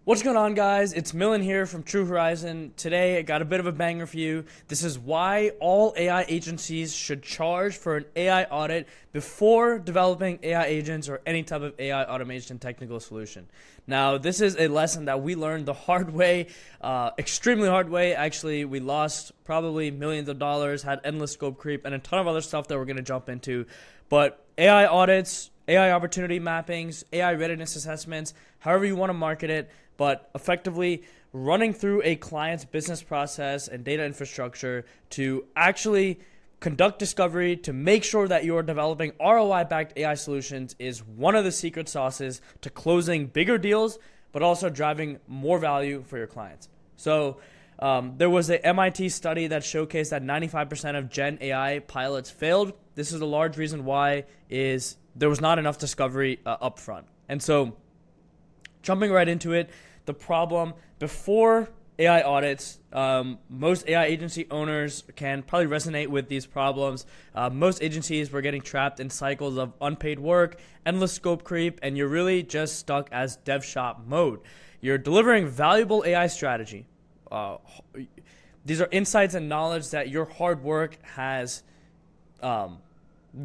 What's going on, guys? It's Millen here from True Horizon. Today, I got a bit of a banger for you. This is why all AI agencies should charge for an AI audit before developing AI agents or any type of AI automation technical solution. Now, this is a lesson that we learned the hard way, extremely hard way. Actually, we lost probably millions of dollars, had endless scope creep, and a ton of other stuff that we're going to jump into. But AI audits, AI opportunity mappings, AI readiness assessments, however you want to market it, but effectively running through a client's business process and data infrastructure to actually conduct discovery to make sure that you're developing ROI-backed AI solutions is one of the secret sauces to closing bigger deals, but also driving more value for your clients. So there was an MIT study that showcased that 95% of GenAI pilots failed. This is a large reason why is there was not enough discovery upfront. And so jumping right into it, the problem before AI audits, most AI agency owners can probably resonate with these problems. Most agencies were getting trapped in cycles of unpaid work, endless scope creep, and you're really just stuck as dev shop mode. You're delivering valuable AI strategy. These are insights and knowledge that your hard work has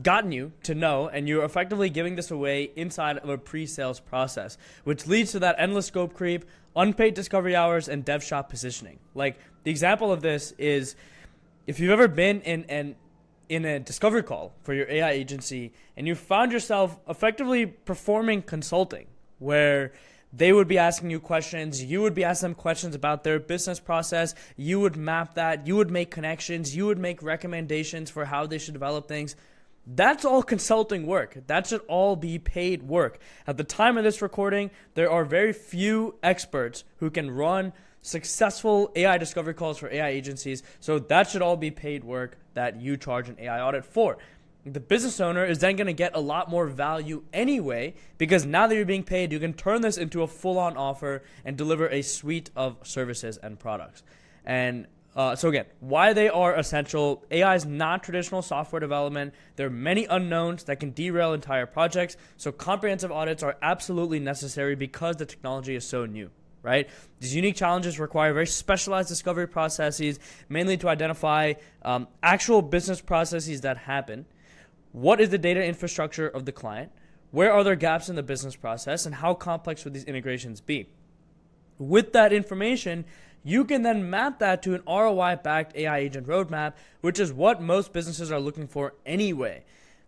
gotten you to know, and you're effectively giving this away inside of a pre-sales process, which leads to that endless scope creep, unpaid discovery hours, and dev shop positioning. Like, the example of this is if you've ever been in a discovery call for your AI agency and you found yourself effectively performing consulting where they would be asking you questions, you would be asking them questions about their business process, you would map that, you would make connections, you would make recommendations for how they should develop things. That's all consulting work. That should all be paid work. At the time of this recording, there are very few experts who can run successful AI discovery calls for AI agencies. So that should all be paid work that you charge an AI audit for. The business owner is then going to get a lot more value anyway, because now that you're being paid, you can turn this into a full-on offer and deliver a suite of services and products. And so again, why they are essential. AI is not traditional software development. There are many unknowns that can derail entire projects. So comprehensive audits are absolutely necessary because the technology is so new, right? These unique challenges require very specialized discovery processes, mainly to identify actual business processes that happen. What is the data infrastructure of the client? Where are there gaps in the business process? And how complex would these integrations be? With that information, you can then map that to an ROI-backed AI agent roadmap, which is what most businesses are looking for anyway.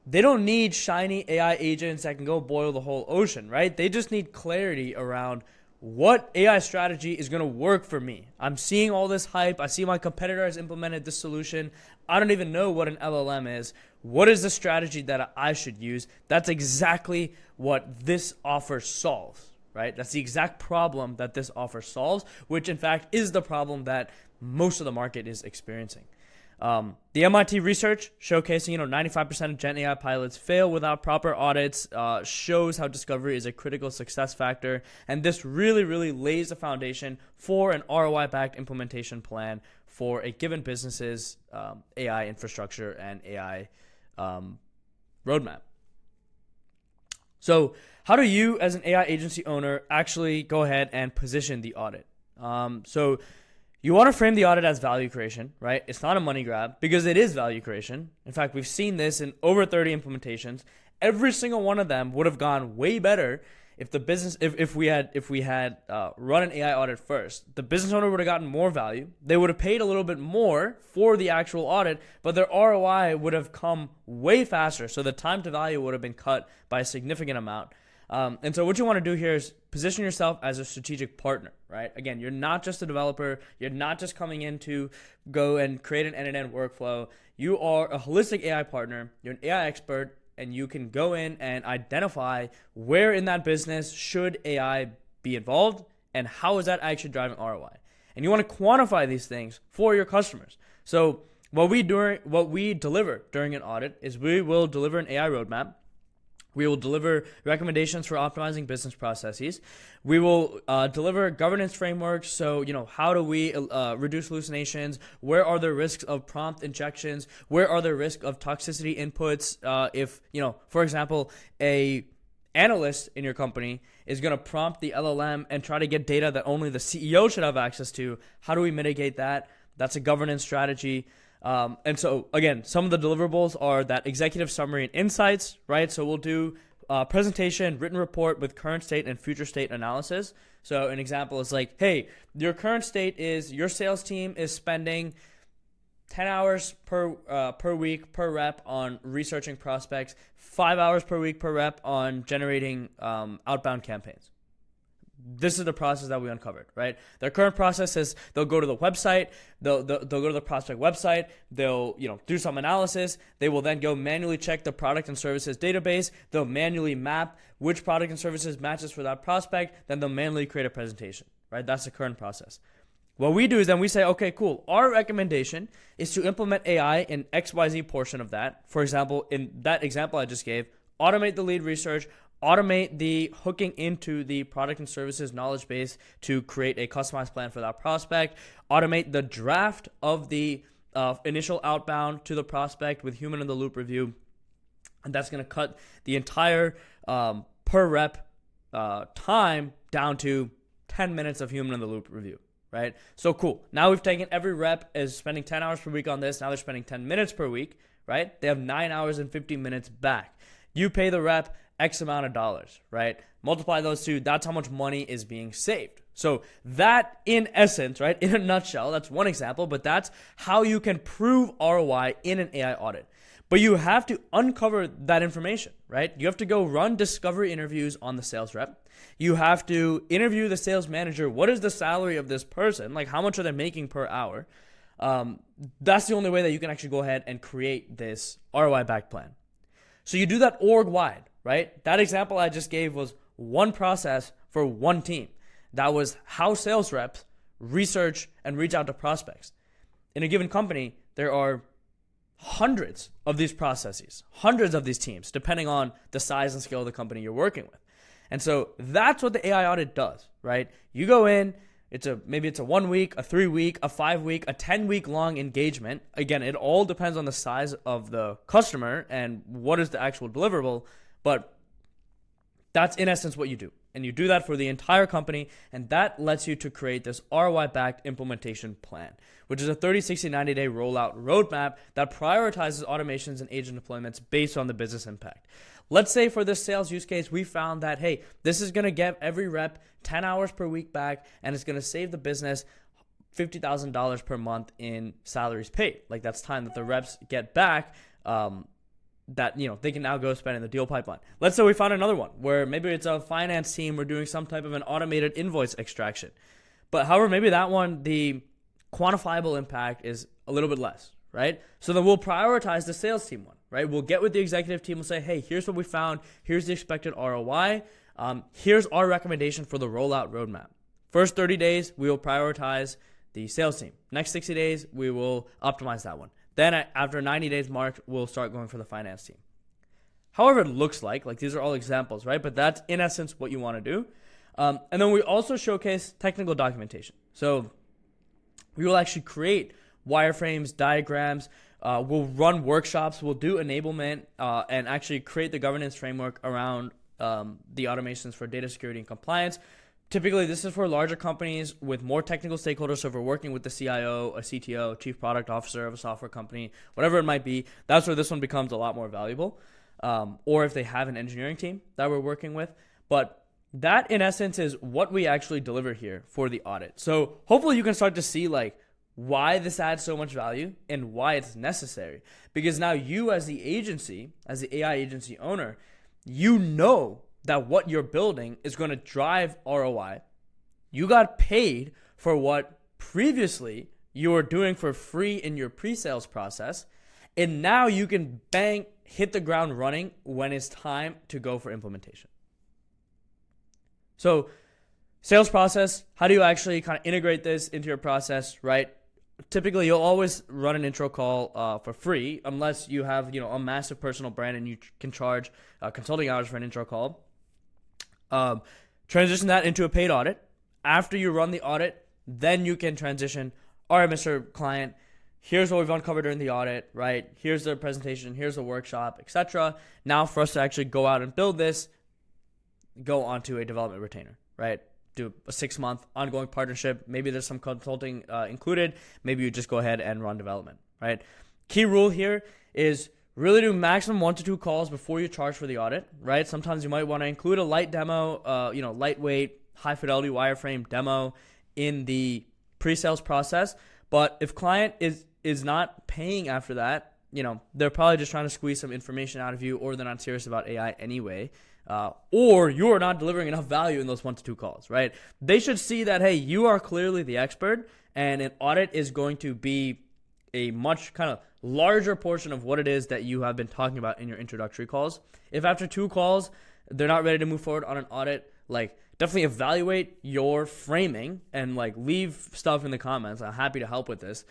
They don't need shiny AI agents that can go boil the whole ocean, right? They just need clarity around what AI strategy is going to work for me. I'm seeing all this hype. I see my competitor has implemented this solution. I don't even know what an LLM is. What is the strategy that I should use? That's exactly what this offer solves. Right? That's the exact problem that this offer solves, which in fact is the problem that most of the market is experiencing. The MIT research showcasing, 95% of Gen AI pilots fail without proper audits shows how discovery is a critical success factor. And this really, really lays the foundation for an ROI-backed implementation plan for a given business's AI infrastructure and AI roadmap. So how do you, as an AI agency owner, actually go ahead and position the audit? So you want to frame the audit as value creation, right? It's not a money grab because it is value creation. In fact, we've seen this in over 30 implementations. Every single one of them would have gone way better if the business, if we had run an AI audit first. The business owner would have gotten more value. They would have paid a little bit more for the actual audit, but their ROI would have come way faster. So the time to value would have been cut by a significant amount. And so what you want to do here is position yourself as a strategic partner, right? Again, you're not just a developer. You're not just coming in to go and create an end-to-end workflow. You are a holistic AI partner. You're an AI expert, and you can go in and identify where in that business should AI be involved and how is that actually driving ROI. And you want to quantify these things for your customers. So what we deliver during an audit is we will deliver an AI roadmap. We will deliver recommendations for optimizing business processes. We will deliver governance frameworks. So, how do we reduce hallucinations? Where are the risks of prompt injections? Where are the risks of toxicity inputs? If, for example, a analyst in your company is going to prompt the LLM and try to get data that only the CEO should have access to. How do we mitigate that? That's a governance strategy. And so, again, some of the deliverables are that executive summary and insights, right? So we'll do presentation, written report with current state and future state analysis. So an example is like, hey, your current state is your sales team is spending 10 hours per week per rep on researching prospects, 5 hours per week per rep on generating outbound campaigns. This is the process that we uncovered, right? Their current process is they'll go to the website, they'll go to the prospect website, they'll do some analysis, they will then go manually check the product and services database, they'll manually map which product and services matches for that prospect, then they'll manually create a presentation, right? That's the current process. What we do is then we say, okay, cool. Our recommendation is to implement AI in XYZ portion of that. For example, in that example I just gave, automate the lead research, automate the hooking into the product and services knowledge base to create a customized plan for that prospect, automate the draft of the initial outbound to the prospect with human in the loop review. And that's going to cut the entire per rep time down to 10 minutes of human in the loop review. Right? So cool. Now we've taken every rep is spending 10 hours per week on this. Now they're spending 10 minutes per week, right? They have 9 hours and 50 minutes back. You pay the rep X amount of dollars, right? Multiply those two. That's how much money is being saved. So that in essence, right, in a nutshell, that's one example, but that's how you can prove ROI in an AI audit. But you have to uncover that information, right? You have to go run discovery interviews on the sales rep. You have to interview the sales manager. What is the salary of this person? Like, how much are they making per hour? That's the only way that you can actually go ahead and create this ROI-backed plan. So you do that org-wide, right? That example I just gave was one process for one team. That was how sales reps research and reach out to prospects. In a given company, there are hundreds of these processes, hundreds of these teams, depending on the size and scale of the company you're working with. And so that's what the AI audit does, right? You go in, maybe it's a 1 week, a 3 week, a 5 week, a 10-week long engagement. Again, it all depends on the size of the customer and what is the actual deliverable, but that's in essence what you do. And you do that for the entire company, and that lets you to create this ROI-backed implementation plan, which is a 30, 60, 90-day rollout roadmap that prioritizes automations and agent deployments based on the business impact. Let's say for this sales use case, we found that, hey, this is going to get every rep 10 hours per week back, and it's going to save the business $50,000 per month in salaries paid. Like, that's time that the reps get back that, they can now go spend in the deal pipeline. Let's say we found another one where maybe it's a finance team. We're doing some type of an automated invoice extraction. But however, maybe that one, the quantifiable impact is a little bit less, right? So then we'll prioritize the sales team one, right? We'll get with the executive team and say, hey, here's what we found. Here's the expected ROI. Here's our recommendation for the rollout roadmap. First 30 days, we will prioritize the sales team. Next 60 days, we will optimize that one. Then after 90 days marked, we'll start going for the finance team. However it looks like these are all examples, right? But that's in essence what you want to do. And then we also showcase technical documentation. So we will actually create wireframes, diagrams. We'll run workshops. We'll do enablement and actually create the governance framework around the automations for data security and compliance. Typically, this is for larger companies with more technical stakeholders. So if we're working with the CIO, a CTO, chief product officer of a software company, whatever it might be, that's where this one becomes a lot more valuable. Or if they have an engineering team that we're working with. But that, in essence, is what we actually deliver here for the audit. So hopefully you can start to see why this adds so much value and why it's necessary. Because now you as the agency, as the AI agency owner, you know that what you're building is going to drive ROI. You got paid for what previously you were doing for free in your pre-sales process. And now you can hit the ground running when it's time to go for implementation. So sales process, how do you actually kind of integrate this into your process, right? Typically, you'll always run an intro call for free unless you have a massive personal brand and you can charge consulting hours for an intro call. Transition that into a paid audit. After you run the audit, then you can transition, all right, Mr. Client, here's what we've uncovered during the audit, right? Here's the presentation, here's the workshop, etc. Now for us to actually go out and build this, go onto a development retainer, right? Do a 6-month ongoing partnership. Maybe there's some consulting included. Maybe you just go ahead and run development, right? Key rule here is really do maximum 1 to 2 calls before you charge for the audit, right? Sometimes you might want to include a light demo, lightweight, high fidelity wireframe demo in the pre-sales process. But if client is not paying after that, they're probably just trying to squeeze some information out of you, or they're not serious about AI anyway, or you're not delivering enough value in those 1 to 2 calls, right? They should see that, hey, you are clearly the expert, and an audit is going to be a much kind of larger portion of what it is that you have been talking about in your introductory calls. If after 2 calls, they're not ready to move forward on an audit, definitely evaluate your framing and leave stuff in the comments. I'm happy to help with this,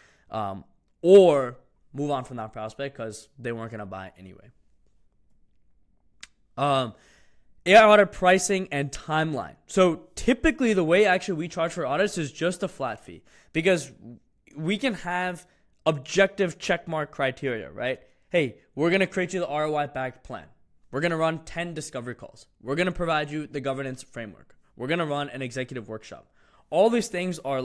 or move on from that prospect because they weren't going to buy anyway. AI audit pricing and timeline. So typically the way actually we charge for audits is just a flat fee, because we can have objective checkmark criteria, right? Hey, we're going to create you the ROI-backed plan. We're going to run 10 discovery calls. We're going to provide you the governance framework. We're going to run an executive workshop. All these things are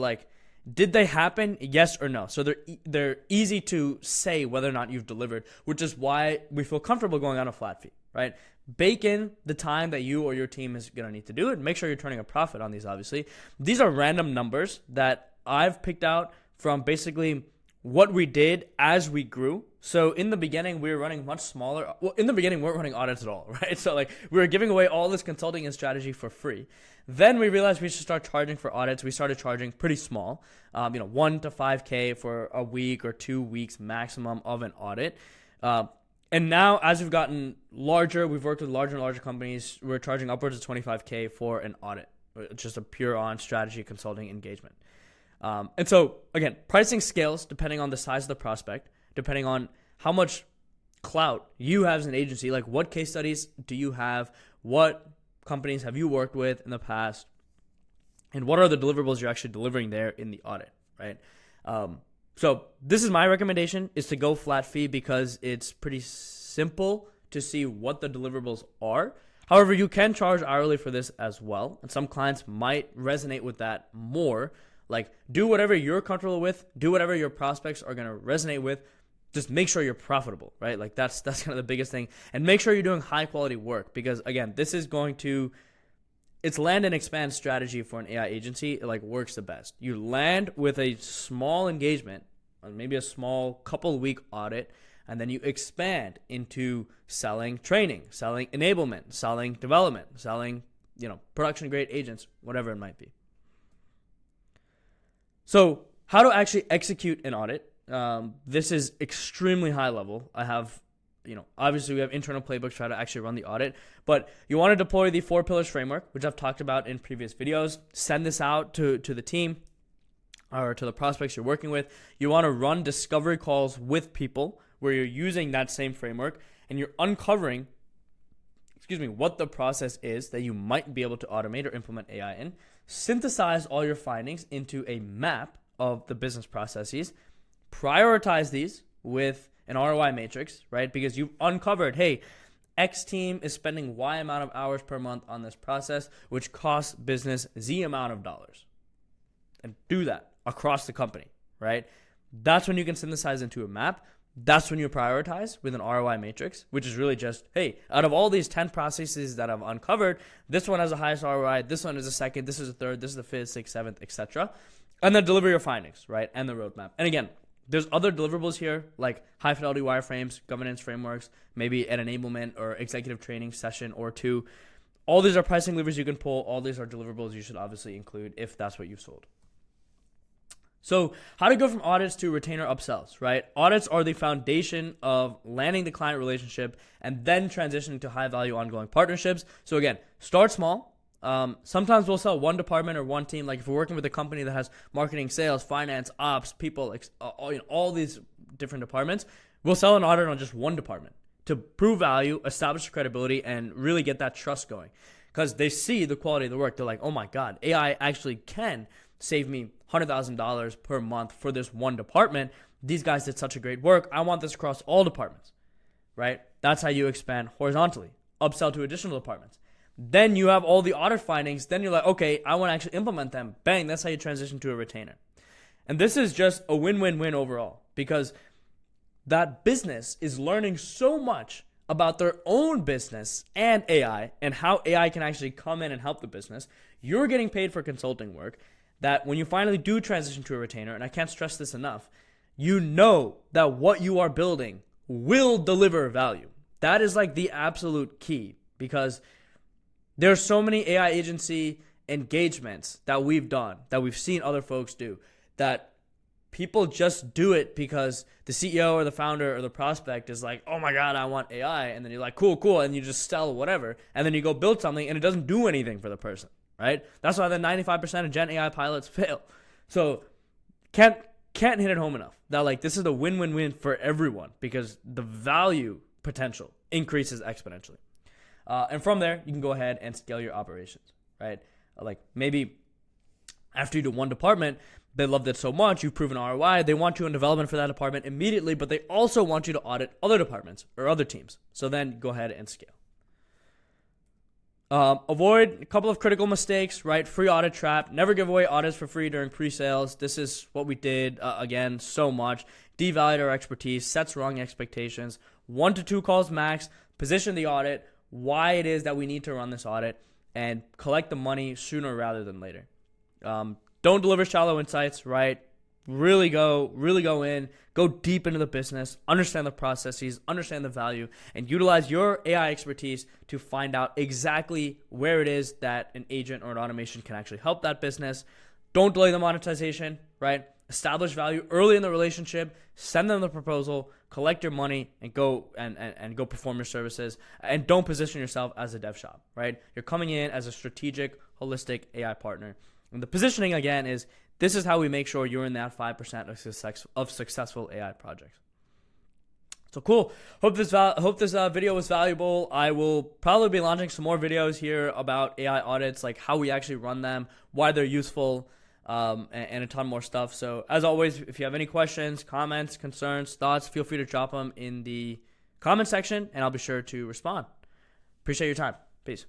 did they happen? Yes or no? So they're easy to say whether or not you've delivered, which is why we feel comfortable going on a flat fee, right? Bake in the time that you or your team is going to need to do it. Make sure you're turning a profit on these, obviously. These are random numbers that I've picked out from basically what we did as we grew. So in the beginning, we were running much smaller. Well, in the beginning, we weren't running audits at all, right? So we were giving away all this consulting and strategy for free. Then we realized we should start charging for audits. We started charging pretty small, 1 to 5K for a week or 2 weeks maximum of an audit. And now, as we've gotten larger, we've worked with larger and larger companies. We're charging upwards of 25K for an audit, just a pure on strategy consulting engagement. And so, again, pricing scales depending on the size of the prospect, depending on how much clout you have as an agency. What case studies do you have? What companies have you worked with in the past? And what are the deliverables you're actually delivering there in the audit, right? So this is my recommendation, is to go flat fee, because it's pretty simple to see what the deliverables are. However, you can charge hourly for this as well. And some clients might resonate with that more. Do whatever you're comfortable with. Do whatever your prospects are going to resonate with. Just make sure you're profitable, right? That's kind of the biggest thing. And make sure you're doing high quality work, because again, this is it's land and expand strategy for an AI agency. It works the best. You land with a small engagement, maybe a small couple week audit, and then you expand into selling training, selling enablement, selling development, selling, production grade agents, whatever it might be. So how to actually execute an audit. This is extremely high level. I have, obviously we have internal playbooks to how to actually run the audit, but you want to deploy the 4 pillars framework, which I've talked about in previous videos. Send this out to the team or to the prospects you're working with. You want to run discovery calls with people where you're using that same framework and you're uncovering, what the process is that you might be able to automate or implement AI in. Synthesize all your findings into a map of the business processes. Prioritize these with an ROI matrix, right? Because you've uncovered, hey, X team is spending Y amount of hours per month on this process, which costs business Z amount of dollars. And do that across the company, right? That's when you can synthesize into a map. That's when you prioritize with an ROI matrix, which is really just, hey, out of all these 10 processes that I've uncovered, this one has the highest ROI, this one is a second, this is a third, this is the fifth, sixth, seventh, etc. And then deliver your findings, right? And the roadmap. And again, there's other deliverables here, like high fidelity wireframes, governance frameworks, maybe an enablement or executive training session or 2. All these are pricing levers you can pull. All these are deliverables you should obviously include if that's what you've sold. So how to go from audits to retainer upsells, right? Audits are the foundation of landing the client relationship and then transitioning to high value ongoing partnerships. So again, start small. Sometimes we'll sell one department or one team. Like if we're working with a company that has marketing, sales, finance, ops, people, all these different departments, we'll sell an audit on just one department to prove value, establish credibility, and really get that trust going. Because they see the quality of the work. They're like, oh my God, AI actually can save me $100,000 per month for this one department. These guys did such a great work. I want this across all departments, right? That's how you expand horizontally. Upsell to additional departments. Then you have all the audit findings. Then you're like, okay, I want to actually implement them. Bang, that's how you transition to a retainer. And this is just a win-win-win overall, because that business is learning so much about their own business and AI and how AI can actually come in and help the business. You're getting paid for consulting work that when you finally do transition to a retainer, and I can't stress this enough, you know that what you are building will deliver value. That is like the absolute key, because there's so many AI agency engagements that we've done, that we've seen other folks do, that people just do it because the CEO or the founder or the prospect is like, oh my God, I want AI. And then you're like, cool. And you just sell whatever. And then you go build something and it doesn't do anything for the person, right? That's why the 95% of GenAI pilots fail. So can't hit it home enough that like this is a win-win-win for everyone, because the value potential increases exponentially. And from there, you can go ahead and scale your operations, right? Like maybe after you do one department, they loved it so much, you've proven ROI, they want you in development for that department immediately, but they also want you to audit other departments or other teams. So then go ahead and scale. Avoid a couple of critical mistakes, right? Free audit trap. Never give away audits for free during pre-sales. This is what we did, again, so much. Devalue our expertise, sets wrong expectations. 1 to 2 calls max. Position the audit, why it is that we need to run this audit, and collect the money sooner rather than later. Don't deliver shallow insights, right? Really go in, go deep into the business, understand the processes, understand the value, and utilize your AI expertise to find out exactly where it is that an agent or an automation can actually help that business. Don't delay the monetization, right? Establish value early in the relationship, send them the proposal, collect your money, and go and go perform your services. And don't position yourself as a dev shop, right? You're coming in as a strategic, holistic AI partner. And the positioning, again, is this is how we make sure you're in that 5% of successful AI projects. So cool. Hope this video was valuable. I will probably be launching some more videos here about AI audits, like how we actually run them, why they're useful, and a ton more stuff. So as always, if you have any questions, comments, concerns, thoughts, feel free to drop them in the comment section, and I'll be sure to respond. Appreciate your time. Peace.